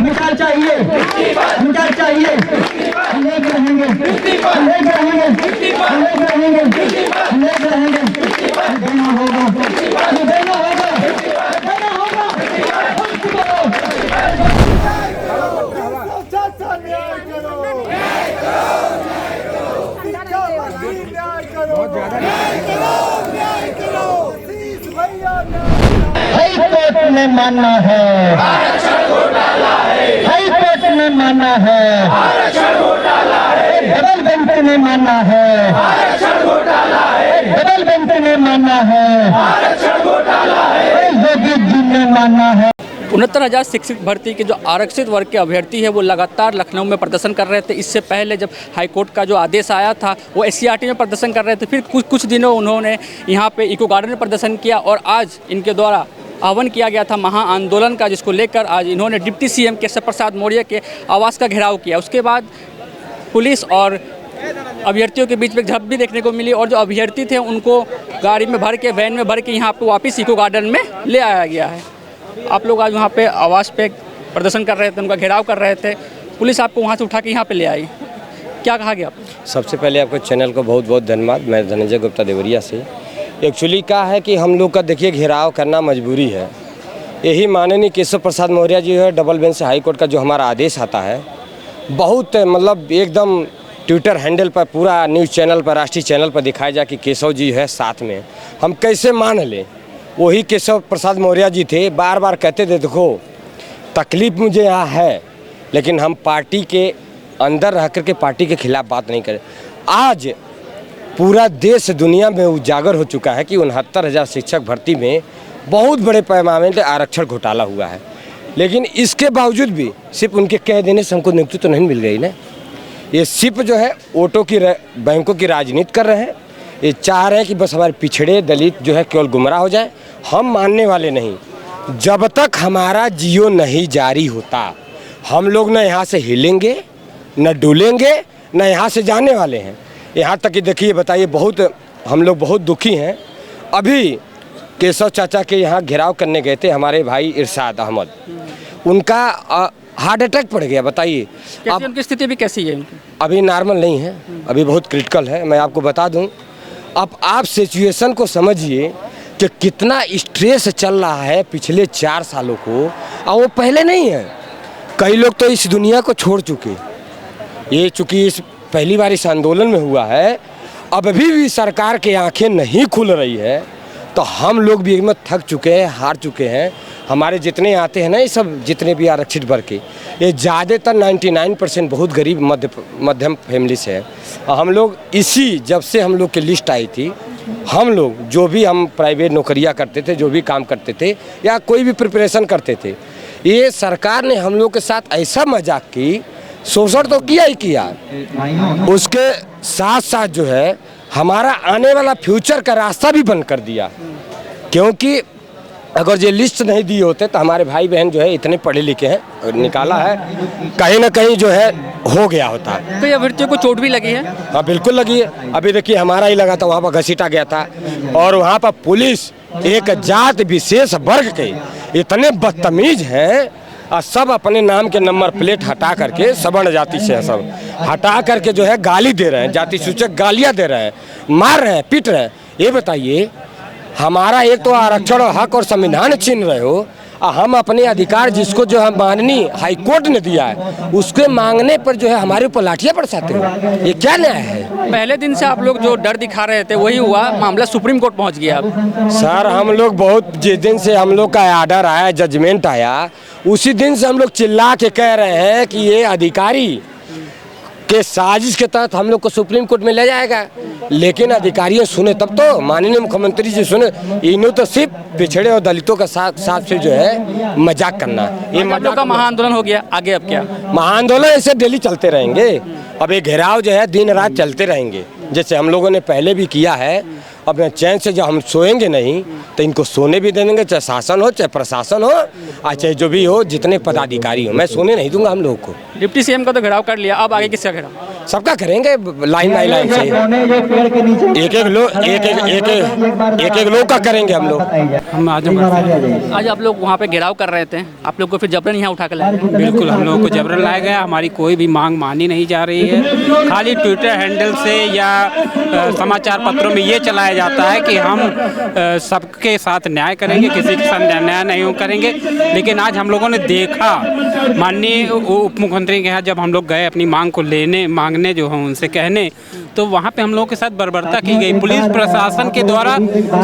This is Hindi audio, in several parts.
निकाल चाहिए, निकाल चाहिए, लेके रहेंगे, लेके रहेंगे, लेके रहेंगे, लेके रहेंगे, देना होगा, देना होगा, देना होगा। हाई कोर्ट ने माना है, हाई कोर्ट ने माना है, डबल बेंच ने माना है, डबल बेंच ने माना है, योगी जी ने माना है। 69,000 शिक्षक भर्ती के जो आरक्षित वर्ग के अभ्यर्थी है वो लगातार लखनऊ में प्रदर्शन कर रहे थे। इससे पहले जब हाईकोर्ट का जो आदेश आया था वो SCRT में प्रदर्शन कर रहे थे। फिर कुछ दिनों उन्होंने यहाँ पे इको गार्डन में प्रदर्शन किया और आज इनके द्वारा आह्वान किया गया था महा आंदोलन का, जिसको लेकर आज इन्होंने डिप्टी CM केशव प्रसाद मौर्य के आवास का घेराव किया। उसके बाद पुलिस और अभ्यर्थियों के बीच में झड़प भी देखने को मिली और जो अभ्यर्थी थे उनको गाड़ी में भर के, वैन में भर के यहाँ पे वापस इको गार्डन में ले आया गया है। आप लोग आज वहाँ पे आवास पे प्रदर्शन कर रहे थे, उनका घेराव कर रहे थे, पुलिस आपको वहाँ से उठा के यहाँ पे ले आई, क्या कहा गया? सबसे पहले आपको चैनल को बहुत बहुत धन्यवाद। मैं धनंजय गुप्ता देवरिया से। एक्चुअली क्या है कि हम लोग का देखिए घेराव करना मजबूरी है। यही माननीय केशव प्रसाद मौर्य जी है, डबल बेंच हाई कोर्ट का जो हमारा आदेश आता है, बहुत मतलब एकदम ट्विटर हैंडल पर, पूरा न्यूज़ चैनल पर, राष्ट्रीय चैनल पर दिखाया जाए कि केशव जी है साथ में, हम कैसे मान लें। वही केशव प्रसाद मौर्य जी थे, बार बार कहते थे देखो तकलीफ मुझे यहाँ है, लेकिन हम पार्टी के अंदर रह कर के पार्टी के खिलाफ बात नहीं करें। आज पूरा देश दुनिया में उजागर हो चुका है कि 69,000 शिक्षक भर्ती में बहुत बड़े पैमाने पर आरक्षण घोटाला हुआ है, लेकिन इसके बावजूद भी सिर्फ उनके कह देने से हमको नियुक्ति तो नहीं मिल गई ना। ये सिर्फ जो है वोटों की बैंकों की राजनीति कर रहे हैं। ये चाह रहे हैं कि बस हमारे पिछड़े दलित जो है केवल गुमराह हो जाए। हम मानने वाले नहीं। जब तक हमारा जियो नहीं जारी होता हम लोग न यहाँ से हिलेंगे, न डुलेंगे, न यहाँ से जाने वाले हैं। यहाँ तक कि देखिए बताइए, बहुत हम लोग बहुत दुखी हैं। अभी केशव चाचा के यहाँ घेराव करने गए थे हमारे भाई इरशाद अहमद, उनका हार्ट अटैक पड़ गया। बताइए अब उनकी स्थिति भी कैसी है? अभी नॉर्मल नहीं है, अभी बहुत क्रिटिकल है। मैं आपको बता दूं, अब आप सिचुएशन को समझिए कि कितना स्ट्रेस चल रहा है पिछले 4 सालों को, और वो पहले नहीं है। कई लोग तो इस दुनिया को छोड़ चुके। ये चूँकि इस पहली बार इस आंदोलन में हुआ है, अब भी सरकार की आंखें नहीं खुल रही है, तो हम लोग भी एकदम थक चुके हैं, हार चुके हैं। हमारे जितने आते हैं ना, ये सब जितने भी आरक्षित वर्ग के, ये ज़्यादातर 99% बहुत गरीब मध्यम फैमिली से है। हम लोग इसी जब से हम लोग की लिस्ट आई थी, हम लोग जो भी हम प्राइवेट नौकरियां करते थे, जो भी काम करते थे या कोई भी प्रिपरेशन करते थे, ये सरकार ने हम लोग के साथ ऐसा मजाक की, शोषण तो किया ही किया, उसके साथ साथ जो है हमारा आने वाला फ्यूचर का रास्ता भी बंद कर दिया। क्योंकि अगर ये लिस्ट नहीं दिए होते तो हमारे भाई बहन जो है इतने पढ़े लिखे हैं, निकाला है, कहीं ना कहीं जो है हो गया होता। तो ये अभ्यर्थियों को चोट भी लगी है? हाँ बिल्कुल लगी है। अभी देखिए हमारा ही लगा था, वहाँ पर घसीटा गया था, और वहाँ पर पुलिस एक जात विशेष वर्ग के इतने बदतमीज हैं, और सब अपने नाम के नंबर प्लेट हटा करके, सवर्ण जाति से सब हटा करके जो है गाली दे रहे हैं, जाति सूचक गालियाँ दे रहे हैं, मार रहे हैं, पीट रहे हैं। ये बताइए, हमारा एक तो आरक्षण और हक और संविधान छीन रहे हो, और हम अपने अधिकार जिसको जो है माननीय हाईकोर्ट ने दिया है उसके मांगने पर जो है हमारे ऊपर लाठियां बरसाते हो। ये क्या न्याय है? पहले दिन से आप लोग जो डर दिखा रहे थे वही हुआ, मामला सुप्रीम कोर्ट पहुंच गया। सर हम लोग बहुत, जिस दिन से हम लोग का आर्डर आया, जजमेंट आया, उसी दिन से हम लोग चिल्ला के कह रहे हैं कि ये अधिकारी के साजिश के तहत हम लोग को सुप्रीम कोर्ट में ले जाएगा। लेकिन अधिकारियों सुने तब तो, माननीय मुख्यमंत्री जी सुने, इन्हों तो सिर्फ पिछड़े और दलितों का साथ से जो है मजाक करना। ये मजाक का महाआंदोलन हो गया, आगे अब क्या? महाआंदोलन ऐसे डेली चलते रहेंगे। अब ये घेराव जो है दिन रात चलते रहेंगे, जैसे हम लोगों ने पहले भी किया है, अपने चैन से जब हम सोएंगे नहीं तो इनको सोने भी दे देंगे, चाहे शासन हो चाहे प्रशासन हो और चाहे जो भी हो, जितने पदाधिकारी हो, मैं सोने नहीं दूंगा हम लोग को। डिप्टी सीएम का तो घेराव कर लिया, अब आगे किसका घेराव? सबका करेंगे लाइन बाई लाइन से, एक एक लोग का करेंगे हम लोग। हम आज आप लोग वहाँ पे घेराव कर रहे थे, आप लोग को फिर जबरन यहाँ उठा कर लाए? बिल्कुल, हम लोगों को जबरन लाया गया। हमारी कोई भी मांग मानी नहीं जा रही है। खाली ट्विटर हैंडल से या समाचार पत्रों में ये चलाया जाता है कि हम सबके साथ न्याय करेंगे, किसी के साथ न्याय नहीं करेंगे। लेकिन आज हम लोगों ने देखा, माननीय उप मुख्यमंत्री के यहाँ जब हम लोग गए अपनी मांग को लेने, मांगने जो है उनसे कहने, तो वहाँ पे हम लोगों के साथ बर्बरता की गई। पुलिस प्रशासन के द्वारा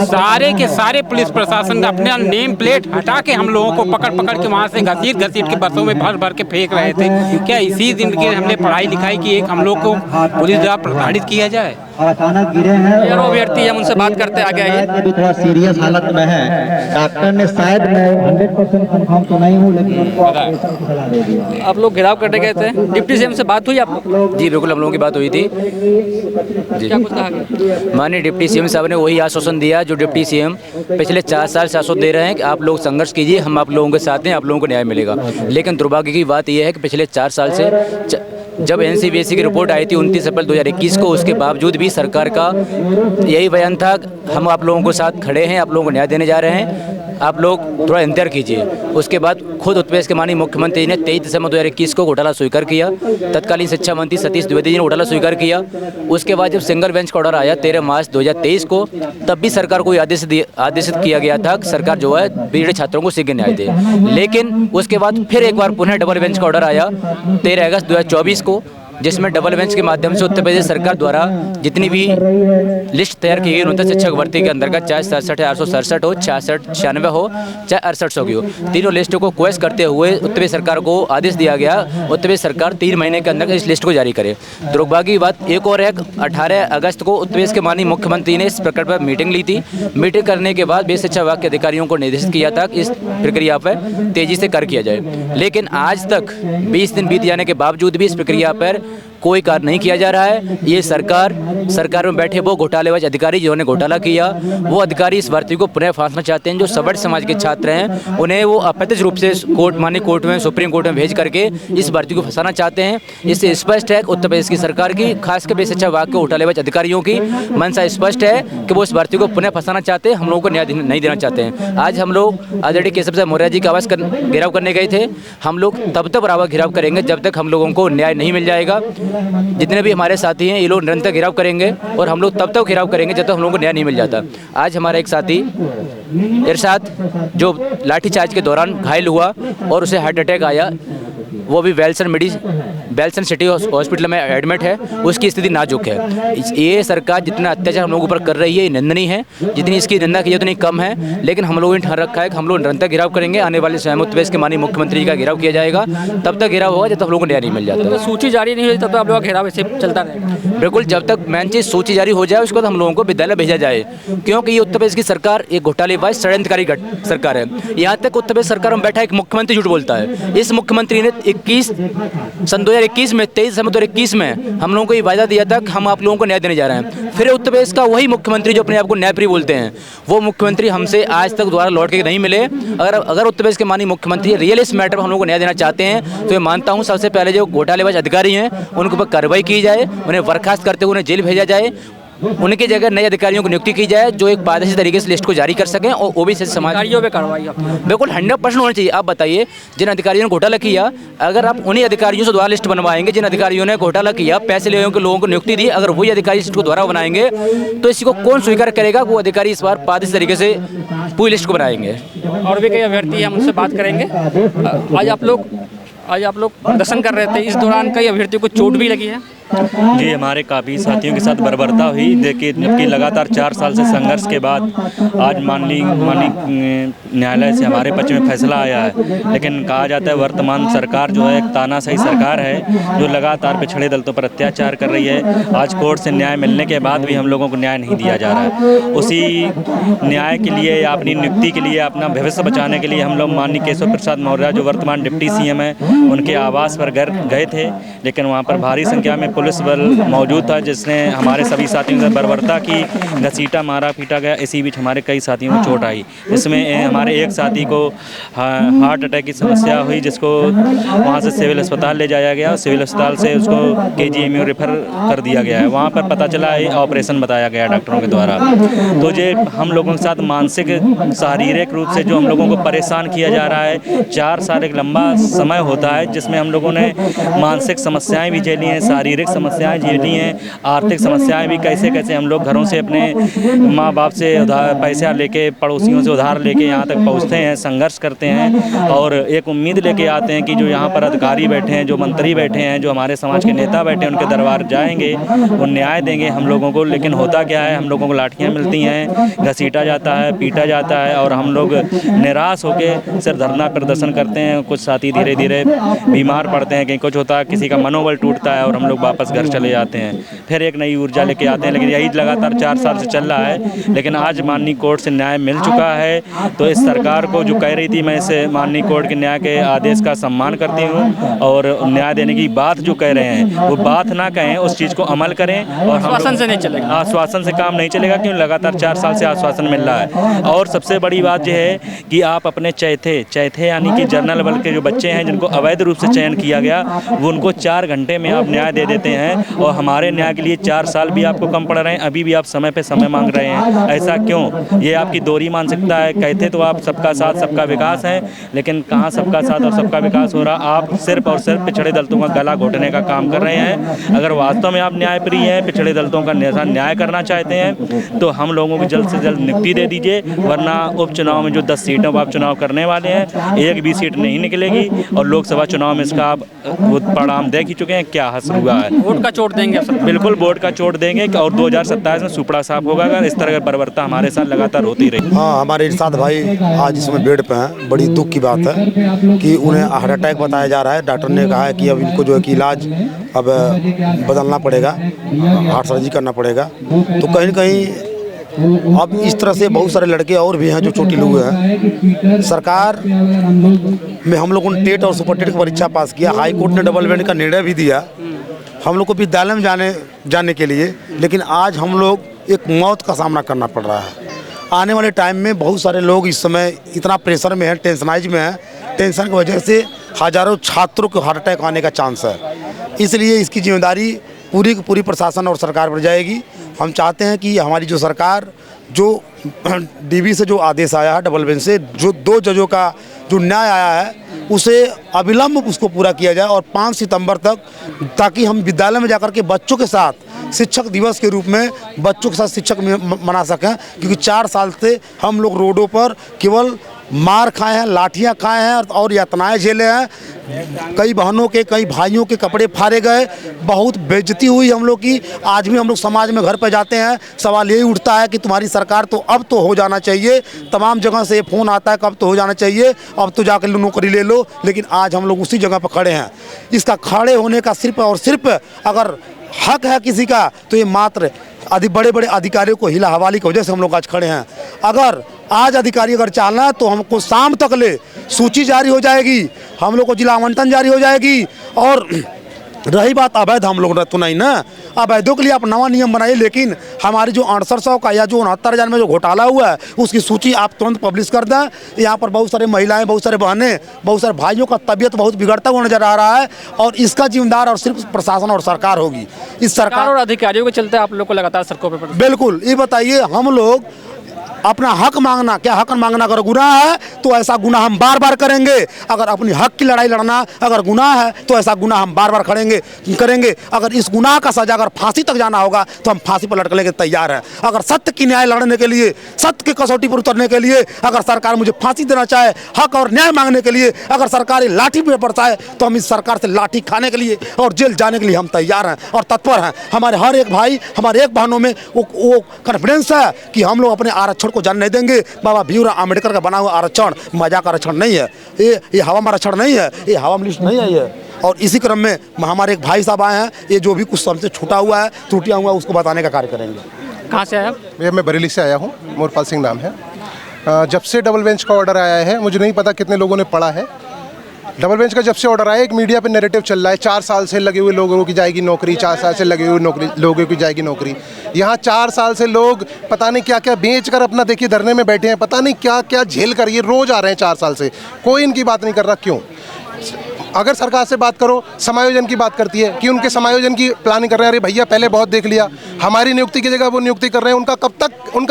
सारे के सारे पुलिस प्रशासन अपने नेम प्लेट हटा के हम लोगों को पकड़ पकड़ के वहाँ से घसीट घसीट के बसों में भर भर के फेंक रहे थे। क्या इसी दिन की हमने पढ़ाई लिखाई की एक हम लोग को पुलिस द्वारा प्रताड़ित किया जाए? और अचानक गिरे हैं। यार अभ्यर्थी हम उनसे बात करते आगे आइए। अभी थोड़ा सीरियस हालत में है, डॉक्टर ने शायद मैं 100% कंफर्म तो नहीं हूँ, लेकिन उनको ऑपरेशन की सलाह दे दिया। आप लोग घेराव करने गए थे, डिप्टी सीएम से बात हुई आप? जी बिल्कुल, हम लोगों की बात हुई थी। क्या कुछ कहा गया? माननीय डिप्टी सीएम साहब ने वही आश्वासन दिया जो डिप्टी सीएम पिछले 4 साल से आश्वासन दे रहे हैं कि आप लोग संघर्ष कीजिए, हम आप लोगों के साथ हैं, आप लोगों को न्याय मिलेगा। लेकिन दुर्भाग्य की बात यह है कि पिछले 4 साल से जब एनसीबीएससी की रिपोर्ट आई थी 29 अप्रैल 2021 को, उसके बावजूद भी सरकार का यही बयान था, हम आप लोगों के साथ खड़े हैं, आप लोगों को न्याय देने जा रहे हैं, आप लोग थोड़ा इंतजार कीजिए। उसके बाद खुद उत्तर प्रदेश के माननीय मुख्यमंत्री ने 23 दिसंबर 2021 को घोटाला स्वीकार किया। तत्कालीन शिक्षा मंत्री सतीश द्विवेदी जी ने घोटाला स्वीकार किया। उसके बाद जब सिंगल बेंच का ऑर्डर आया 13 मार्च 2023 को, तब भी सरकार को आदेशित किया गया था कि सरकार जो है पीड़ित छात्रों को शीघ्र न्याय दे। लेकिन उसके बाद फिर एक बार पुनः डबल बेंच का ऑर्डर आया 13 अगस्त 2024 को, जिसमें डबल बेंच के माध्यम से उत्तर प्रदेश सरकार द्वारा जितनी भी लिस्ट तैयार की गई उन्नत शिक्षक भर्ती के अंतर्गत, चाहे 67,867 हो, 66, 96 हो, चाहे 6800 की हो, तीनों लिस्टों को क्वेश करते हुए उत्तर प्रदेश सरकार को आदेश दिया गया उत्तर प्रदेश सरकार 3 महीने के अंदर इस लिस्ट को जारी करे। दुर्भाग्य की बात एक और है, 18 अगस्त को उत्तर प्रदेश के माननीय मुख्यमंत्री ने इस प्रकरण पर मीटिंग ली थी। मीटिंग करने के बाद बेसिक शिक्षा विभाग के अधिकारियों को निर्देशित किया था कि इस प्रक्रिया पर तेजी से कार्य किया जाए। लेकिन आज तक 20 दिन बीत जाने के बावजूद भी इस प्रक्रिया पर कोई कार्य नहीं किया जा रहा है। ये सरकार में बैठे वो घोटालेबाज अधिकारी जिन्होंने घोटाला किया, वो अधिकारी इस भर्ती को पुनः फांसना चाहते हैं। जो सवर्ण समाज के छात्र हैं उन्हें वो अप्रत्यक्ष रूप से माननीय कोर्ट में, सुप्रीम कोर्ट में भेज करके इस भर्ती को फंसाना चाहते हैं। इससे स्पष्ट है कि उत्तर प्रदेश की सरकार की, खासकर बेसिक शिक्षा विभाग के घोटालेबाज अधिकारियों की मंशा स्पष्ट है कि वो इस भर्ती को पुनः फंसाना चाहते हैं, हम लोगों को न्याय नहीं देना चाहते हैं। आज हम लोग आदरणीय केशव प्रसाद मौर्य जी का आवास घेराव करने गए थे। हम लोग तब तक बराबर घेराव करेंगे जब तक हम लोगों को न्याय नहीं मिल जाएगा। जितने भी हमारे साथी हैं ये लोग निरंतर घेराव करेंगे और हम लोग तब तक घेराव करेंगे जब तक हम लोगों को न्याय नहीं मिल जाता। आज हमारा एक साथी इरशाद जो लाठीचार्ज के दौरान घायल हुआ और उसे हार्ट अटैक आया, वो भी वेल्सन सिटी हॉस्पिटल में एडमिट है, उसकी स्थिति नाजुक है। ये सरकार जितना अत्याचार हम लोगों पर कर रही है ये निंदनीय है, जितनी इसकी निंदा की उतनी कम है। लेकिन हम लोगों ने ठान रखा है कि हम लोग निरंतर घेराव करेंगे। आने वाले समय में उत्तर प्रदेश के माननीय मुख्यमंत्री का घेराव किया जाएगा, तब तक घेराव होगा जब तक हम लोगों को न्याय नहीं मिल जाता। तो सूची जारी नहीं हुई तब तक आप लोगों का घेराव ऐसे चलता रहेगा? बिल्कुल, जब तक मेन चीज़ सूची जारी हो जाए उसके बाद हम लोगों को विद्यालय भेजा जाए, क्योंकि ये उत्तर प्रदेश की सरकार एक घोटालेबाज षड्यंत्रकारी सरकार है। यहाँ तक उत्तर प्रदेश सरकार में बैठा एक मुख्यमंत्री झूठ बोलता है। इस मुख्यमंत्री ने सन 2021 में 23 दिसंबर 2021 में हम लोगों को ये वायदा दिया था कि हम आप लोगों को न्याय देने जा रहे हैं। फिर उत्तर प्रदेश का वही मुख्यमंत्री जो अपने आप को न्यायप्रिय बोलते हैं, वो मुख्यमंत्री हमसे आज तक दोबारा लौट के नहीं मिले। अगर उत्तर प्रदेश के माननीय मुख्यमंत्री रियल इस मैटर में हम लोग को न्याय देना चाहते हैं तो ये मानता हूँ सबसे पहले जो घोटालेबाज अधिकारी हैं उनके ऊपर कार्रवाई की जाए, उन्हें बर्खास्त करते हुए उन्हें जेल भेजा जाए, उनकी जगह नए अधिकारियों की नियुक्ति की जाए जो एक पारदर्शी तरीके से लिस्ट को जारी कर सकें और ओबीसी समाज अधिकारियों पे कार्रवाई बिल्कुल 100% होना चाहिए। आप बताइए, जिन अधिकारियों ने घोटाला किया, अगर आप उन्हीं अधिकारियों से दोबारा लिस्ट बनवाएंगे जिन अधिकारियों ने घोटाला किया, पैसे ले लोगों को नियुक्ति दी, अगर वही अधिकारी लिस्ट को दोबारा बनाएंगे तो इसी को कौन स्वीकार करेगा? वो अधिकारी इस बार पारदर्शी तरीके से पूरी लिस्ट को बनाएंगे। और भी कई अभ्यर्थी हम उनसे बात करेंगे। आज आप लोग प्रदर्शन कर रहे थे, इस दौरान कई अभ्यर्थियों को चोट भी लगी है? जी, हमारे काफ़ी साथियों के साथ बर्बरता हुई। देखिए, जबकि लगातार 4 साल से संघर्ष के बाद आज माननीय न्यायालय से हमारे पक्ष में फैसला आया है। लेकिन कहा जाता है वर्तमान सरकार जो है एक तानाशाही सरकार है जो लगातार पिछड़े दलितों पर अत्याचार कर रही है। आज कोर्ट से न्याय मिलने के बाद भी हम लोगों को न्याय नहीं दिया जा रहा है। उसी न्याय के लिए या अपनी नियुक्ति के लिए, अपना भविष्य बचाने के लिए हम लोग माननीय केशव प्रसाद मौर्य जो वर्तमान डिप्टी सीएम है उनके आवास पर गए थे। लेकिन वहाँ पर भारी संख्या में पुलिस बल मौजूद था जिसने हमारे सभी साथियों से बर्बरता की, घसीटा मारा पीटा गया। इसी बीच हमारे कई साथियों को चोट आई। इसमें हमारे एक साथी को हार्ट अटैक की समस्या हुई, जिसको वहाँ से सिविल अस्पताल ले जाया गया। सिविल अस्पताल से उसको KGMU रेफर कर दिया गया है। वहाँ पर पता चला ये ऑपरेशन बताया गया डॉक्टरों के द्वारा। तो ये हम लोगों के साथ मानसिक शारीरिक रूप से जो हम लोगों को परेशान किया जा रहा है। 4 साल एक लंबा समय होता है जिसमें हम लोगों ने मानसिक समस्याएं भी झेली हैं, शारीरिक समस्याएं झेली हैं, आर्थिक समस्याएं भी। कैसे कैसे हम लोग घरों से अपने माँ बाप से उधार पैसा लेके, पड़ोसियों से उधार लेके यहाँ तक पहुँचते हैं, संघर्ष करते हैं और एक उम्मीद लेके आते हैं कि जो यहाँ पर अधिकारी बैठे हैं, जो मंत्री बैठे हैं, जो हमारे समाज के नेता बैठे हैं, उनके दरबार जाएंगे, वो न्याय देंगे हम लोगों को। लेकिन होता क्या है, हम लोगों को लाठियाँ मिलती हैं, घसीटा जाता है, पीटा जाता है और हम लोग निराश होकर सिर्फ धरना प्रदर्शन करते हैं। कुछ साथी धीरे धीरे बीमार पड़ते हैं, कहीं कुछ होता है, किसी का मनोबल टूटता है और हम लोग वापस घर चले जाते हैं, फिर एक नई ऊर्जा लेके आते हैं। लेकिन यही लगातार 4 साल से चल रहा है। लेकिन आज माननीय कोर्ट से न्याय मिल चुका है। तो इस सरकार को जो कह रही थी, मैं इस माननीय कोर्ट के न्याय के आदेश का सम्मान करती हूँ और न्याय देने की बात जो कह रहे हैं वो बात ना कहें, उस चीज़ को अमल करें। और आश्वासन से नहीं चलेगा, आश्वासन से काम नहीं चलेगा, क्योंकि लगातार 4 साल से आश्वासन मिल रहा है। और सबसे बड़ी बात यह है कि आप अपने चैथे यानी कि जनरल बल के जो बच्चे हैं जिनको अवैध रूप से चयन किया गया, वो उनको 4 घंटे में आप न्याय दे देते हैं और हमारे न्याय के लिए 4 साल भी आपको कम पड़ रहे हैं। अभी भी आप समय पे समय मांग रहे हैं, ऐसा क्यों? ये आपकी दोहरी मानसिकता है। कहते तो आप सबका साथ सबका विकास है, लेकिन कहाँ सबका साथ और सबका विकास हो रहा? आप सिर्फ और सिर्फ पिछड़े दलितों का गला घोटने का काम कर रहे हैं। अगर वास्तव में आप न्यायप्रिय हैं, पिछड़े दलितों का न्याय करना चाहते हैं, तो हम लोगों को जल्द से जल्द नियुक्ति दे दीजिए, वरना उपचुनाव में जो 10 सीटों पर आप चुनाव करने वाले हैं, एक भी सीट नहीं निकलेगी और लोकसभा चुनाव में इसका आप परिणाम देख ही चुके हैं, क्या हासिल हुआ है। वोट का चोट देंगे आप? बिल्कुल वोट का चोट देंगे और 2027 में सुपड़ा साफ होगा अगर इस तरह की बर्बरता हमारे साथ लगातार होती रही। हाँ, हमारे इरशाद भाई आज इसमें बेड पे हैं। बड़ी दुख की बात है कि उन्हें हार्ट अटैक बताया जा रहा है। डॉक्टर ने कहा है कि अब इनको जो है कि इलाज अब बदलना पड़ेगा, हार्ट सर्जरी करना पड़ेगा। तो कहीं न कहीं अब इस तरह से बहुत सारे लड़के और भी हैं जो चोटिल हुए हैं। सरकार में हम लोगों ने टेट और सुपर टेट की परीक्षा पास किया, हाई कोर्ट ने डबल बेंच का निर्णय भी दिया हम लोग को विद्यालय में जाने के लिए। लेकिन आज हम लोग एक मौत का सामना करना पड़ रहा है। आने वाले टाइम में बहुत सारे लोग इस समय इतना प्रेशर में हैं, टेंशनाइज में हैं। टेंशन की वजह से हज़ारों छात्रों को हार्ट अटैक आने का चांस है। इसलिए इसकी जिम्मेदारी पूरी की पूरी प्रशासन और सरकार पर जाएगी। हम चाहते हैं कि हमारी जो सरकार, जो DB से जो आदेश आया है, डबल बेंच से जो 2 जजों का जो न्याय आया है, उसे अविलंब उसको पूरा किया जाए और 5 सितंबर तक, ताकि हम विद्यालय में जाकर के बच्चों के साथ शिक्षक दिवस के रूप में बच्चों के साथ शिक्षक मना सकें। क्योंकि 4 साल से हम लोग रोडों पर केवल मार खाए हैं, लाठियां खाए हैं और यातनाएं झेले हैं। कई बहनों के, कई भाइयों के कपड़े फाड़े गए, बहुत बेइज्जती हुई हम लोग की। आज भी हम लोग समाज में घर पर जाते हैं, सवाल यही उठता है कि तुम्हारी सरकार तो अब तो हो जाना चाहिए। तमाम जगह से फ़ोन आता है कब तो हो जाना चाहिए, अब तो जाकर नौकरी ले लो। लेकिन आज हम लोग उसी जगह पर खड़े हैं। इसका खड़े होने का सिर्फ और सिर्फ अगर हक है किसी का, तो ये मात्र बड़े बड़े अधिकारियों को हिला हवाली की वजह से हम लोग आज खड़े हैं। अगर आज अधिकारी अगर चालना है तो हमको शाम तक ले सूची जारी हो जाएगी, हम लोग को जिला आवंटन जारी हो जाएगी। और रही बात अवैध, हम लोग तो नहीं ना, अवैधों के लिए आप नवा नियम बनाइए। लेकिन हमारी जो 6800 का या जो 69,000 में जो घोटाला हुआ है, उसकी सूची आप तुरंत पब्लिश कर दें। यहाँ पर बहुत सारे महिलाएं, बहुत सारे बहनें, बहुत सारे भाइयों का तबीयत बहुत बिगड़ता हुआ नजर आ रहा है और इसका जिम्मेदार और सिर्फ प्रशासन और सरकार होगी। इस सरकार और अधिकारियों के चलते आप लोग को लगातार सड़कों पर? बिल्कुल। ये बताइए, हम लोग अपना हक मांगना, क्या हक मांगना अगर गुनाह है तो ऐसा गुनाह हम बार बार करेंगे। अगर अपनी हक की लड़ाई लड़ना अगर गुनाह है तो ऐसा गुनाह हम बार बार करेंगे। अगर इस गुनाह का सजा अगर फांसी तक जाना होगा तो हम फांसी पर लटकने के तैयार हैं। अगर सत्य की न्याय लड़ने के लिए, सत्य की कसौटी पर उतरने के लिए अगर सरकार मुझे फांसी देना चाहे, हक और न्याय मांगने के लिए अगर सरकारी लाठी पर बरसाए, तो हम इस सरकार से लाठी खाने के लिए और जेल जाने के लिए हम तैयार हैं और तत्पर हैं। हमारे हर एक भाई, हमारे एक बहनों में वो कॉन्फिडेंस है कि हम लोग अपने आरक्षण को जाने नहीं देंगे। बाबा भीमराव अम्बेडकर का बना हुआ आरक्षण मजाक आरक्षण नहीं है, ये हवा में आरक्षण नहीं है, ये हवा में लिस्ट नहीं है ये। और इसी क्रम में हमारे एक भाई साहब आए हैं, ये जो भी कुछ हमसे छूटा हुआ है, त्रुटियां हुआ, उसको बताने का कार्य करेंगे। कहाँ से आया? मैं बरेली से आया हूँ, मोरपाल सिंह नाम है। जब से डबल बेंच का ऑर्डर आया है, मुझे नहीं पता कितने लोगों ने पढ़ा है, डबल बेंच का जब से ऑर्डर आया, एक मीडिया पे नैरेटिव चल रहा है 4 साल से लगे हुए लोगों की जाएगी नौकरी, 4 साल से लगे हुए लोगों की जाएगी नौकरी। यहाँ 4 साल से लोग पता नहीं क्या क्या बेच कर अपना देखिए धरने में बैठे हैं, पता नहीं क्या क्या झेल कर ये रोज आ रहे हैं 4 साल से, कोई इनकी बात नहीं कर रहा। क्यों? अगर सरकार से बात करो, समायोजन की बात करती है कि उनके समायोजन की प्लानिंग कर रहे हैं। अरे भैया पहले बहुत देख लिया, हमारी नियुक्ति की जगह वो नियुक्ति कर रहे हैं, उनका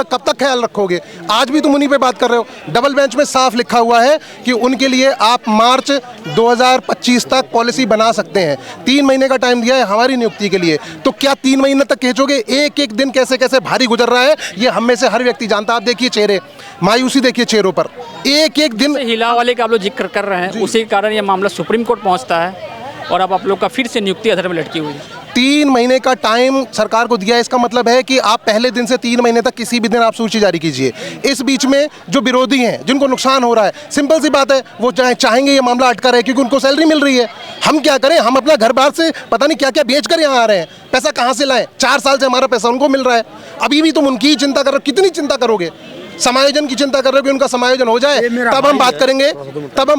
कब तक ख्याल रखोगे? आज भी तुम उन्हीं पे बात कर रहे हो। डबल बेंच में साफ लिखा हुआ है कि उनके लिए आप मार्च 2025 तक पॉलिसी बना सकते हैं। 3 महीने का टाइम दिया है हमारी नियुक्ति के लिए, तो क्या 3 महीने तक खींचोगे? एक एक दिन कैसे कैसे भारी गुजर रहा है ये हम में से हर व्यक्ति जानता है। आप देखिए चेहरे, मायूसी देखिए चेहरों पर, एक एक दिन। हिला वाले का आप लोग जिक्र कर रहे हैं, उसी के कारण ये मामला सुप्रीम कोर्ट पहुंचता है और अब आप लोग का फिर से नियुक्ति अधर में लटकी हुई है। 3 महीने का टाइम सरकार को दिया है, इसका मतलब है कि आप पहले दिन से 3 महीने तक किसी भी दिन आप सूची जारी कीजिए। इस बीच में जो विरोधी हैं, जिनको नुकसान हो रहा है, सिंपल सी बात है, वो चाहेंगे ये मामला अटका रहे क्योंकि उनको सैलरी मिल रही है। हम क्या करें? हम अपना घर बार से पता नहीं क्या क्या बेच कर यहाँ आ रहे हैं, पैसा कहाँ से लाएं? 4 साल से हमारा पैसा उनको मिल रहा है, अभी भी तुम उनकी ही चिंता कर रहे हो। कितनी चिंता करोगे? समायोजन की चिंता कर रहे हो कि उनका समायोजन हो जाए, तब हम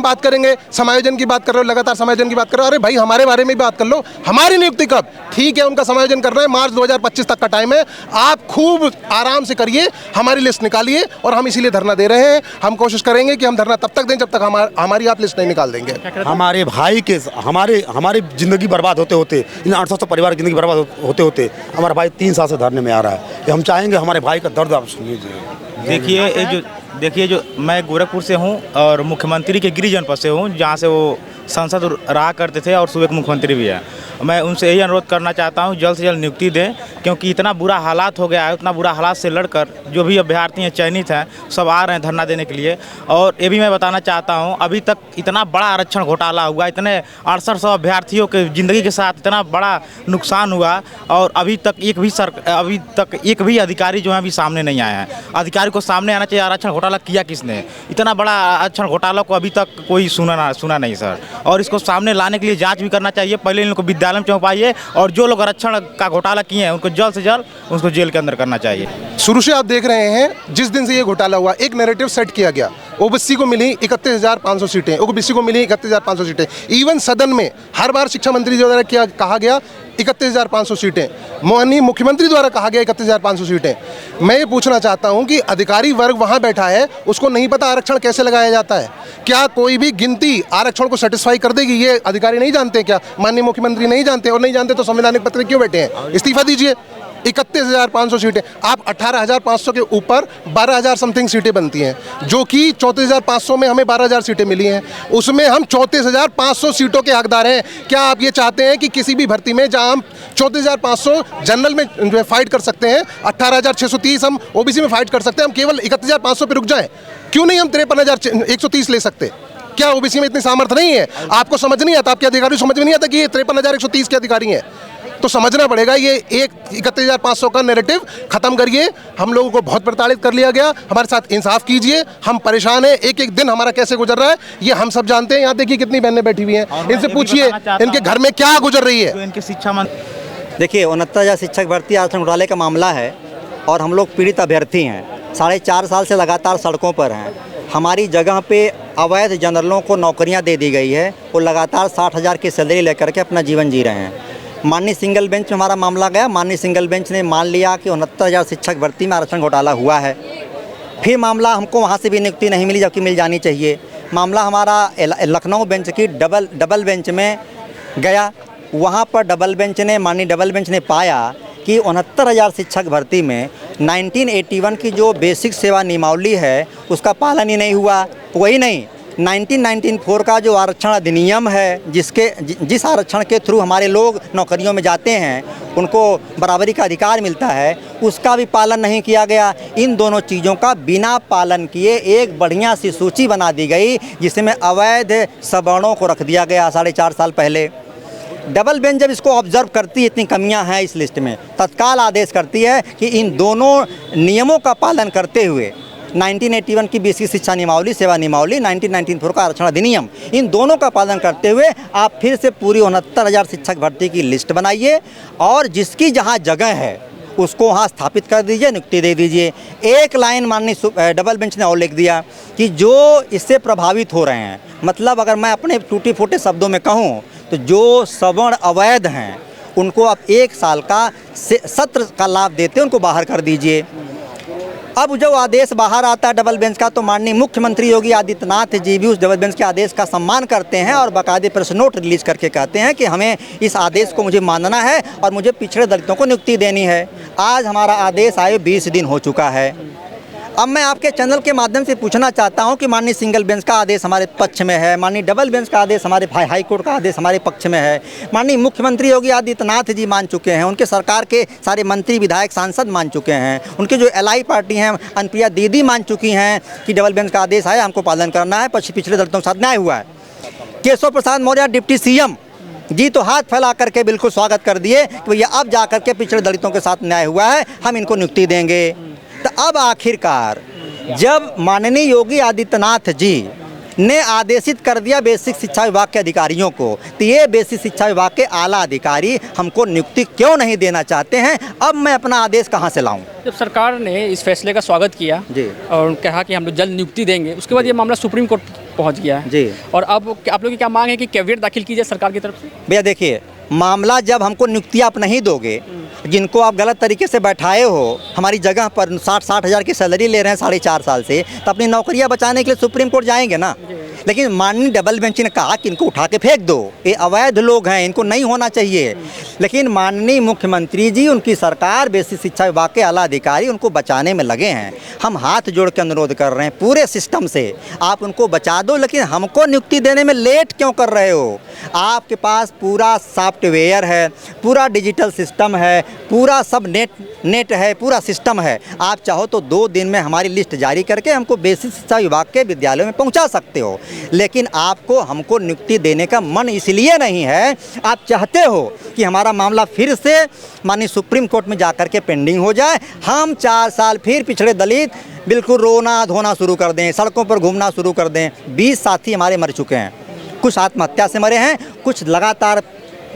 बात करेंगे। समायोजन की बात कर रहे हो, लगातार समायोजन की बात कर रहे हो। अरे भाई हमारे बारे में भी बात कर लो, हमारी नियुक्ति कब? ठीक है, उनका समायोजन करना है, मार्च 2025 तक का टाइम है, आप खूब आराम से करिए, हमारी लिस्ट निकालिए। और हम इसीलिए धरना दे रहे हैं। हम कोशिश करेंगे कि हम धरना तब तक दें जब तक हमारी आप लिस्ट नहीं निकाल देंगे। हमारे भाई के हमारी ज़िंदगी बर्बाद होते होते, इन 800 परिवार की ज़िंदगी बर्बाद होते होते हमारा भाई 3 साल से धरने में आ रहा है। हम चाहेंगे हमारे भाई का दर्द आप सुनिए। देखिए जो मैं गोरखपुर से हूँ और मुख्यमंत्री के गृह जनपद से हूँ, जहाँ से वो सांसद रहा करते थे और सुबह के मुख्यमंत्री भी है। मैं उनसे यही अनुरोध करना चाहता हूँ जल्द से जल्द नियुक्ति दें, क्योंकि इतना बुरा हालात हो गया है। उतना बुरा हालात से लड़कर जो भी अभ्यर्थी हैं, चयनित हैं, सब आ रहे हैं धरना देने के लिए। और ये भी मैं बताना चाहता हूँ, अभी तक इतना बड़ा आरक्षण घोटाला हुआ, इतने 6800 अभ्यर्थियों के ज़िंदगी के साथ इतना बड़ा नुकसान हुआ, और अभी तक एक भी अधिकारी जो है अभी सामने नहीं आया है। अधिकारी को सामने आना चाहिए, आरक्षण घोटाला किया किसने? इतना बड़ा आरक्षण घोटाला को अभी तक कोई सुना नहीं सर। और इसको सामने लाने के लिए जांच भी करना चाहिए। पहले इनको विद्यालय में चौंपाइए, और जो लोग आरक्षण का घोटाला किए हैं उनको जल्द से जल्द उसको जेल के अंदर करना चाहिए। शुरू से आप देख रहे हैं, जिस दिन से ये घोटाला हुआ, एक नैरेटिव सेट किया गया। ओबीसी को मिली 31,500 सीटें, ओबीसी को मिली 31,500 सीटें। इवन सदन में हर बार शिक्षा मंत्री द्वारा क्या कहा गया? 31,500 सीटें। माननीय मुख्यमंत्री द्वारा कहा गया 31,500 सीटें। मैं ये पूछना चाहता हूं कि अधिकारी वर्ग वहां बैठा है, उसको नहीं पता आरक्षण कैसे लगाया जाता है? क्या कोई भी गिनती आरक्षण को सेटिस्फाई कर देगी? ये अधिकारी नहीं जानते क्या? माननीय मुख्यमंत्री नहीं जानते? और नहीं जानते तो संवैधानिक पत्र क्यों बैठे हैं? इस्तीफा दीजिए। 31,500 सीटें, आप 18,500 के ऊपर 12,000 समथिंग सीटें बनती हैं, जो कि 34,500 में हमें 12,000 सीटें मिली हैं, उसमें हम 34,500 सीटों के हकदार हैं। क्या आप ये चाहते हैं कि किसी भी भर्ती में जहां हम 34,500 जनरल में जो है फाइट कर सकते हैं, 18,630 हम ओबीसी में फाइट कर सकते हैं, हम केवल 31,500 पे रुक जाएं? क्यों नहीं हम 53,130 ले सकते? क्या ओबीसी में इतनी सामर्थ्य नहीं है? आपको समझ नहीं आता, आपके अधिकारी समझ में नहीं आता कि ये 53,130 के अधिकारी हैं? तो समझना पड़ेगा। ये 31,500 का नैरेटिव खत्म करिए। हम लोगों को बहुत प्रताड़ित कर लिया गया, हमारे साथ इंसाफ कीजिए। हम परेशान हैं, एक एक दिन हमारा कैसे गुजर रहा है ये हम सब जानते हैं। यहाँ देखिए कितनी बहनें बैठी हुई हैं, इनसे पूछिए इनके घर में क्या गुजर रही है। इनके शिक्षा देखिए 69,000 शिक्षक भर्ती आरक्षण घोटाले का मामला है, और हम लोग पीड़ित अभ्यर्थी हैं। 4.5 साल से लगातार सड़कों पर हैं। हमारी जगह पे अवैध जनरलों को नौकरियां दे दी गई है, वो लगातार 60,000 की सैलरी लेकर के अपना जीवन जी रहे हैं। माननीय सिंगल बेंच में हमारा मामला गया, माननीय सिंगल बेंच ने मान लिया कि 69,000 शिक्षक भर्ती में आरक्षण घोटाला हुआ है। फिर मामला हमको वहाँ से भी नियुक्ति नहीं मिली, जबकि मिल जानी चाहिए। मामला हमारा लखनऊ बेंच की डबल बेंच में गया। वहाँ पर माननीय डबल बेंच ने पाया कि 69,000 शिक्षक भर्ती में 1981 की जो बेसिक सेवा नियमावली है उसका पालन ही नहीं हुआ। वही नहीं, 1994 का जो आरक्षण अधिनियम है, जिस आरक्षण के थ्रू हमारे लोग नौकरियों में जाते हैं, उनको बराबरी का अधिकार मिलता है, उसका भी पालन नहीं किया गया। इन दोनों चीज़ों का बिना पालन किए एक बढ़िया सी सूची बना दी गई, जिसमें अवैध सवर्णों को रख दिया गया 4.5 साल पहले। डबल बेंच जब इसको ऑब्जर्व करती है, इतनी कमियां हैं इस लिस्ट में, तत्काल आदेश करती है कि इन दोनों नियमों का पालन करते हुए 1981 की बेसिक शिक्षा नियमावली, सेवा नियमावली, 1994 का आरक्षण अधिनियम, इन दोनों का पालन करते हुए आप फिर से पूरी 69,000 शिक्षक भर्ती की लिस्ट बनाइए, और जिसकी जहां जगह है उसको वहाँ स्थापित कर दीजिए, नियुक्ति दे दीजिए। एक लाइन माननीय डबल बेंच ने और लिख दिया कि जो इससे प्रभावित हो रहे हैं, मतलब अगर मैं अपने टूटे फूटे शब्दों में कहूँ तो जो सवर्ण अवैध हैं उनको आप 1 साल का सत्र का लाभ देते हैं, उनको बाहर कर दीजिए। अब जो आदेश बाहर आता है डबल बेंच का, तो माननीय मुख्यमंत्री योगी आदित्यनाथ जी भी उस डबल बेंच के आदेश का सम्मान करते हैं और बाकायदे प्रेस नोट रिलीज करके कहते हैं कि हमें इस आदेश को मुझे मानना है और मुझे पिछड़े दलितों को नियुक्ति देनी है। आज हमारा आदेश आए 20 दिन हो चुका है। अब मैं आपके चैनल के माध्यम से पूछना चाहता हूं कि माननीय सिंगल बेंच का आदेश हमारे पक्ष में है, माननीय डबल बेंच का आदेश हमारे हाई कोर्ट का आदेश हमारे पक्ष में है, माननीय मुख्यमंत्री योगी आदित्यनाथ जी मान चुके हैं, उनके सरकार के सारे मंत्री विधायक सांसद मान चुके हैं, उनके जो एलआई पार्टी हैं अनुप्रिया दीदी मान चुकी हैं कि डबल बेंच का आदेश आया, हमको पालन करना है, पिछड़े दलितों के साथ न्याय हुआ है। केशव प्रसाद मौर्य डिप्टी सीएम जी तो हाथ फैला करके बिल्कुल स्वागत कर दिए कि भैया अब जा करके पिछड़े दलितों के साथ न्याय हुआ है, हम इनको नियुक्ति देंगे। तो अब आखिरकार जब माननीय योगी आदित्यनाथ जी ने आदेशित कर दिया बेसिक शिक्षा विभाग के अधिकारियों को, तो ये बेसिक शिक्षा विभाग के आला अधिकारी हमको नियुक्ति क्यों नहीं देना चाहते हैं? अब मैं अपना आदेश कहां से लाऊं? जब सरकार ने इस फैसले का स्वागत किया जी और कहा कि हम लोग जल्द नियुक्ति देंगे, उसके बाद ये मामला सुप्रीम कोर्ट पहुंच गया है जी, और अब आप लोग की क्या मांग है कि कैविएट दाखिल की जाए सरकार की तरफ से? भैया देखिए, मामला जब हमको नियुक्ति आप नहीं दोगे, जिनको आप गलत तरीके से बैठाए हो, हमारी जगह पर 60 हज़ार की सैलरी ले रहे हैं 4.5 साल से, तो अपनी नौकरियां बचाने के लिए सुप्रीम कोर्ट जाएंगे ना। लेकिन माननीय डबल बेंच ने कहा कि इनको उठा के फेंक दो, ये अवैध लोग हैं, इनको नहीं होना चाहिए। लेकिन माननीय मुख्यमंत्री जी, उनकी सरकार, बेसिक शिक्षा विभाग के आला अधिकारी उनको बचाने में लगे हैं। हम हाथ जोड़ के अनुरोध कर रहे हैं पूरे सिस्टम से, आप उनको बचा दो, लेकिन हमको नियुक्ति देने में लेट क्यों कर रहे हो? आपके पास पूरा सॉफ्टवेयर है, पूरा डिजिटल सिस्टम है, पूरा सब नेट है, पूरा सिस्टम है। आप चाहो तो 2 दिन में हमारी लिस्ट जारी करके हमको बेसिक शिक्षा विभाग के विद्यालयों में पहुंचा सकते हो। लेकिन आपको हमको नियुक्ति देने का मन इसलिए नहीं है, आप चाहते हो कि हमारा मामला फिर से माननीय सुप्रीम कोर्ट में जाकर के पेंडिंग हो जाए, हम 4 साल फिर पिछड़े दलित बिल्कुल रोना धोना शुरू कर दें, सड़कों पर घूमना शुरू कर दें। 20 साथी हमारे मर चुके हैं, कुछ आत्महत्या से मरे हैं, कुछ लगातार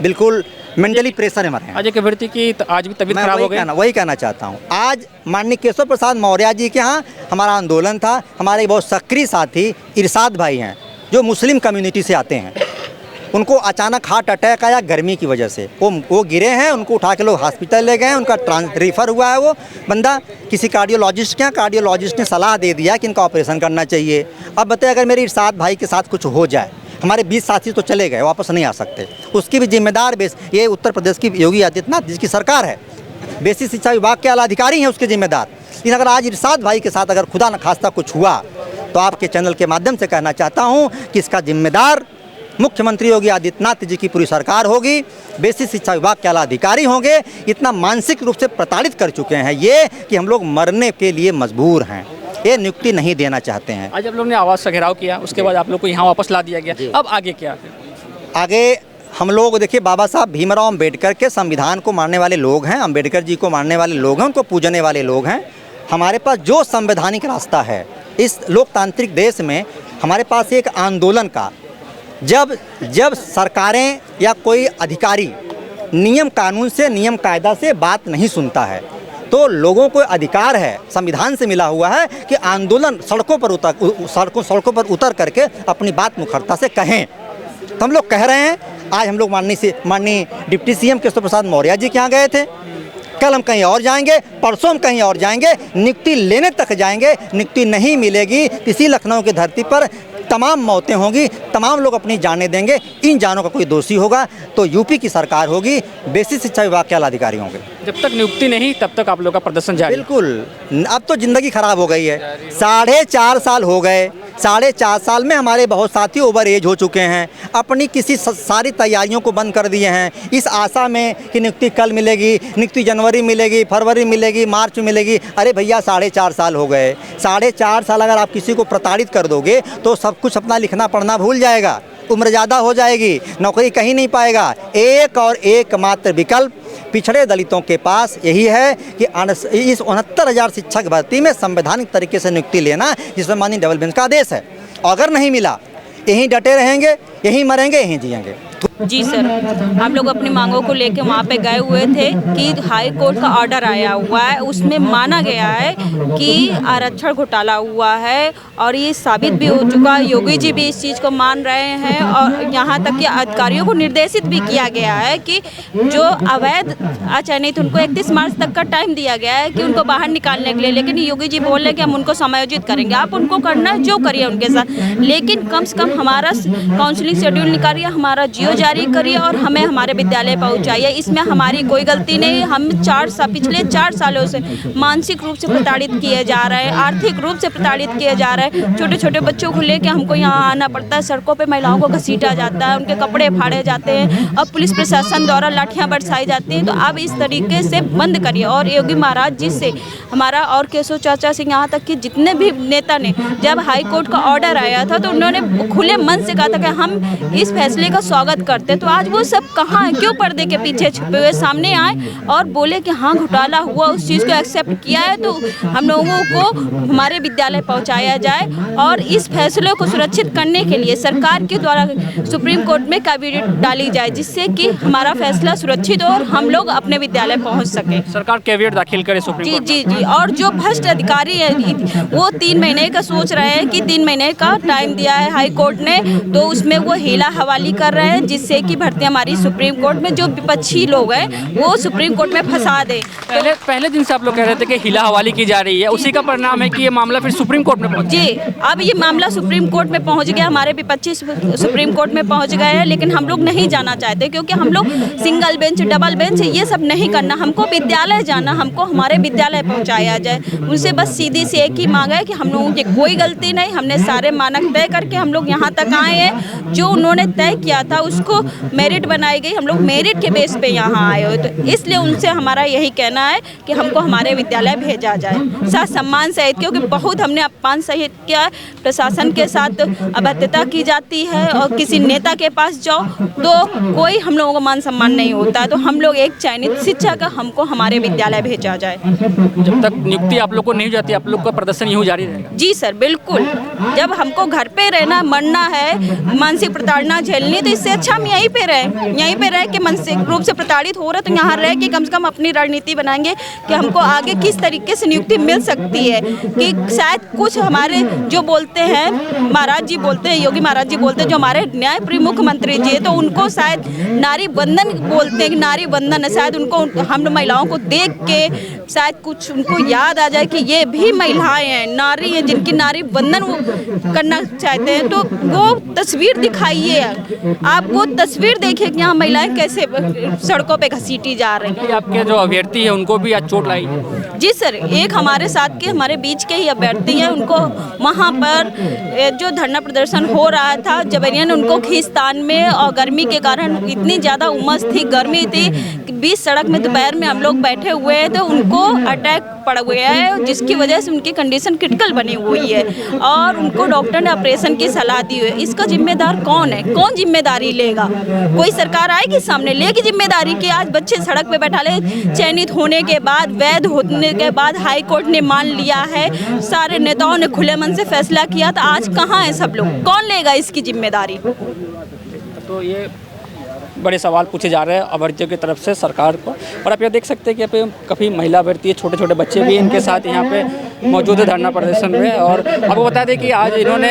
बिल्कुल मेंटली प्रेशर में मरे हैं। अजय केवटी की आज भी तबीयत खराब हो गई। वही कहना चाहता हूँ, आज माननीय केशव प्रसाद मौर्य जी के यहाँ हमारा आंदोलन था। हमारे बहुत सक्रिय साथी इरशाद भाई हैं जो मुस्लिम कम्युनिटी से आते हैं, उनको अचानक हार्ट अटैक आया गर्मी की वजह से, वो गिरे हैं, उनको उठा के लोग हॉस्पिटल ले गए हैं, उनका रेफर हुआ है वो बंदा किसी कार्डियोलॉजिस्ट के यहाँ। कार्डियोलॉजिस्ट ने सलाह दे दिया कि इनका ऑपरेशन करना चाहिए। अब बताइए, अगर मेरे इरशाद भाई के साथ कुछ हो जाए, हमारे 20 साथी तो चले गए, वापस नहीं आ सकते, उसकी भी जिम्मेदार ये उत्तर प्रदेश की योगी आदित्यनाथ जिसकी सरकार है, बेसिक शिक्षा विभाग के आला अधिकारी हैं उसके जिम्मेदार। लेकिन अगर आज इरशाद भाई के साथ अगर खुदा न खास्ता कुछ हुआ, तो आपके चैनल के माध्यम से कहना चाहता हूं कि इसका जिम्मेदार मुख्यमंत्री योगी आदित्यनाथ जी की पूरी सरकार होगी, बेसिक शिक्षा विभाग के आला अधिकारी होंगे। इतना मानसिक रूप से प्रताड़ित कर चुके हैं ये कि हम लोग मरने के लिए मजबूर हैं, ये नियुक्ति नहीं देना चाहते हैं। आज आप लोग ने आवाज़ का घेराव किया, उसके बाद आप लोग को यहाँ वापस ला दिया गया, अब आगे क्या? आगे हम लोग देखिए, बाबा साहब भीमराव अम्बेडकर के संविधान को मानने वाले लोग हैं, अम्बेडकर जी को मानने वाले लोग हैं, उनको पूजने वाले लोग हैं। हमारे पास जो संवैधानिक रास्ता है इस लोकतांत्रिक देश में, हमारे पास एक आंदोलन का, जब सरकारें या कोई अधिकारी नियम कानून से, नियम कायदा से बात नहीं सुनता है, तो लोगों को अधिकार है, संविधान से मिला हुआ है कि आंदोलन सड़कों पर उतर करके अपनी बात मुखरता से कहें। तो हम लोग कह रहे हैं। आज हम लोग माननीय डिप्टी सीएम केशव प्रसाद मौर्य जी के यहाँ गए थे, कल हम कहीं और जाएंगे, परसों हम कहीं और जाएंगे, नियुक्ति लेने तक जाएंगे। नियुक्ति नहीं मिलेगी, इसी लखनऊ की धरती पर तमाम मौतें होंगी, तमाम लोग अपनी जानें देंगे। इन जानों का कोई दोषी होगा तो यूपी की सरकार होगी, बेसिक शिक्षा विभाग के आला अधिकारी होंगे। जब तक नियुक्ति नहीं तब तक आप लोग का प्रदर्शन जारी? बिल्कुल। अब तो ज़िंदगी ख़राब हो गई है, 4.5 साल हो गए, 4.5 साल में हमारे बहुत साथी ओवर एज हो चुके हैं, अपनी किसी सारी तैयारियों को बंद कर दिए हैं इस आशा में कि नियुक्ति कल मिलेगी, नियुक्ति जनवरी मिलेगी, फरवरी मिलेगी, मार्च में मिलेगी। अरे भैया 4.5 साल हो गए, 4.5 साल अगर आप किसी को प्रताड़ित कर दोगे तो सब कुछ अपना लिखना पढ़ना भूल जाएगा, उम्र ज़्यादा हो जाएगी, नौकरी कहीं नहीं पाएगा। एक और एकमात्र विकल्प पिछड़े दलितों के पास यही है कि इस 69,000 शिक्षक भर्ती में संवैधानिक तरीके से नियुक्ति लेना, जिसमें माननीय डबल बेंच का आदेश है। अगर नहीं मिला, यहीं डटे रहेंगे, यहीं मरेंगे, यहीं जिएंगे। जी सर, हम लोग अपनी मांगों को लेकर वहाँ पे गए हुए थे कि हाई कोर्ट का ऑर्डर आया हुआ है, उसमें माना गया है कि आरक्षण घोटाला हुआ है और ये साबित भी हो चुका है। योगी जी भी इस चीज़ को मान रहे हैं और यहाँ तक कि अधिकारियों को निर्देशित भी किया गया है कि जो अवैध अचयनित उनको 31 मार्च तक का टाइम दिया गया है कि उनको बाहर निकालने के लिए, लेकिन योगी जी बोल रहे हैं कि हम उनको समायोजित करेंगे। आप उनको करना है जो करिए उनके साथ, लेकिन कम से कम हमारा काउंसलिंग शेड्यूल निकालिए, हमारा जियो जारी करिए और हमें हमारे विद्यालय पहुंचाइए। इसमें हमारी कोई गलती नहीं। हम पिछले 4 सालों से मानसिक रूप से प्रताड़ित किए जा रहे हैं, आर्थिक रूप से प्रताड़ित किए जा रहे हैं। छोटे छोटे बच्चों को लेकर हमको यहाँ आना पड़ता है, सड़कों पे महिलाओं को घसीटा जाता है, उनके कपड़े फाड़े जाते हैं और पुलिस प्रशासन द्वारा लाठियाँ बरसाई जाती हैं। तो अब इस तरीके से बंद करिए। और योगी महाराज जी से हमारा और केशव चाचा से यहाँ तक कि जितने भी नेता ने, जब हाई कोर्ट का ऑर्डर आया था तो उन्होंने खुले मन से कहा था कि हम इस फैसले का स्वागत करते हैं। तो आज वो सब कहाँ हैं? क्यों पर्दे के पीछे छुपे हुए? सामने आए और बोले कि हाँ घोटाला हुआ, उस चीज़ को एक्सेप्ट किया है तो हम लोगों को हमारे विद्यालय पहुँचाया जाए। और इस फैसले को सुरक्षित करने के लिए सरकार के द्वारा सुप्रीम कोर्ट में कैविएट डाली जाए, जिससे कि हमारा फैसला सुरक्षित हो और हम लोग अपने विद्यालय पहुँच सकें। सरकार कैविएट दाखिल करे सुप्रीम कोर्ट में। जी। और जो भ्रष्ट अधिकारी है वो 3 महीने का सोच रहे हैं कि 3 महीने का टाइम दिया है हाई कोर्ट ने, तो उसमें वो हीला हवाली कर रहे हैं, जिससे कि भर्ती हमारी सुप्रीम कोर्ट में जो विपक्षी लोग हैं वो सुप्रीम कोर्ट में फंसा दे। पहले दिन से आप लोग कह रहे थे कि हीला हवाली की जा रही है, उसी का परिणाम है कि ये मामला फिर सुप्रीम कोर्ट में पहुंच। जी, अब ये मामला सुप्रीम कोर्ट में पहुंच गया, हमारे विपक्षी सुप्रीम कोर्ट में पहुंच गए हैं, लेकिन हम लोग नहीं जाना चाहते क्योंकि हम लोग सिंगल बेंच, डबल बेंच ये सब नहीं करना। हमको विद्यालय जाना, हमको हमारे विद्यालय पहुँचाया जाए। उनसे बस सीधी से एक ही मांग है कि हम लोगों की कोई गलती नहीं, हमने सारे मानक तय करके हम लोग यहाँ तक आए हैं। जो उन्होंने तय किया था उसको मेरिट बनाई गई, हम लोग मेरिट के बेस पे यहाँ आए हो, तो इसलिए उनसे हमारा यही कहना है कि हमको हमारे विद्यालय भेजा जाए साथ सम्मान सहित, क्योंकि बहुत हमने अपमान सहित किया। प्रशासन के साथ अभद्रता की जाती है और किसी नेता के पास जाओ तो कोई हम लोगों को मान सम्मान नहीं होता है। तो हम लोग एक चयनित शिक्षा का हमको हमारे विद्यालय भेजा जाए। जब तक नियुक्ति आप लोग को नहीं जाती, आप लोग का प्रदर्शन यूँ जारी रहेगा? जी सर, बिल्कुल। जब हमको घर पे रहना, मरना है, मानसिक प्रताड़ना झेलनी, तो इससे अच्छा हम यहीं पे रह के मानसिक रूप से प्रताड़ित हो रहे तो यहाँ रह के कम से कम अपनी रणनीति बनाएंगे कि हमको आगे किस तरीके से नियुक्ति मिल सकती है। कि शायद कुछ हमारे जो बोलते हैं महाराज जी बोलते हैं, योगी महाराज जी बोलते हैं, जो हमारे न्यायप्रिय मुख्यमंत्री जी है, तो उनको शायद नारी वंदन बोलते हैं कि नारी वंदन है, शायद उनको हम महिलाओं को देख के शायद कुछ उनको याद आ जाए कि ये भी महिलाएं हैं, नारी हैं, जिनकी नारी वंदन वो करना चाहते हैं। तो वो तस्वीर दिखाइए, आप वो तस्वीर देखिए कि यहाँ महिलाएं कैसे सड़कों पे घसीटी जा रही हैं। आपके जो अभ्यर्थी है उनको भी आज चोट लाई? जी सर, एक हमारे साथ के हमारे बीच के ही अभ्यर्थी हैं, उनको वहाँ पर जो धरना प्रदर्शन हो रहा था जबरियन उनको खींचतान में, और गर्मी के कारण इतनी ज़्यादा उमस थी, गर्मी थी, बीच सड़क में दोपहर में हम लोग बैठे हुए हैं तो उनको अटैक पड़ गया है, जिसकी वजह से उनकी कंडीशन क्रिटिकल बनी हुई है और उनको डॉक्टर ने ऑपरेशन की सलाह दी हुई है। इसका जिम्मेदार कौन है? कौन जिम्मेदारी लेगा? कोई सरकार आएगी सामने लेगी जिम्मेदारी कि आज बच्चे सड़क पे बैठा ले, चयनित होने के बाद, वैध होने के बाद हाई कोर्ट ने मान लिया है, सारे नेताओं ने खुले मन से फैसला किया, तो आज कहाँ है सब लोग? कौन लेगा इसकी जिम्मेदारी? तो ये बड़े सवाल पूछे जा रहे हैं अभ्यर्थियों की तरफ से सरकार को। और आप ये देख सकते हैं कि यहाँ पे काफ़ी महिला अभ्यर्थी है, छोटे छोटे बच्चे भी इनके साथ यहाँ पे मौजूद है धरना प्रदर्शन में। और आपको बता दें कि आज इन्होंने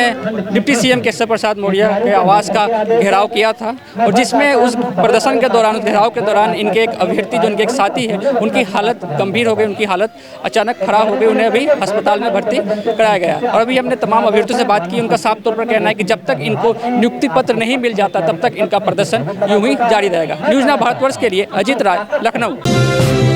डिप्टी सीएम केशव प्रसाद मौर्य के आवास का घेराव किया था, और जिसमें उस प्रदर्शन के दौरान, उस घेराव के दौरान इनके एक अभ्यर्थी जो उनके एक साथी है, उनकी हालत गंभीर हो गई, उनकी हालत अचानक खराब हो गई, उन्हें अभी अस्पताल में भर्ती कराया गया। और अभी हमने तमाम अभ्यर्थियों से बात की, उनका साफ तौर पर कहना है कि जब तक इनको नियुक्ति पत्र नहीं मिल जाता तब तक इनका प्रदर्शन यूं ही जारी रहेगा। न्यूज़ नाउ भारतवर्ष के लिए अजीत राय, लखनऊ।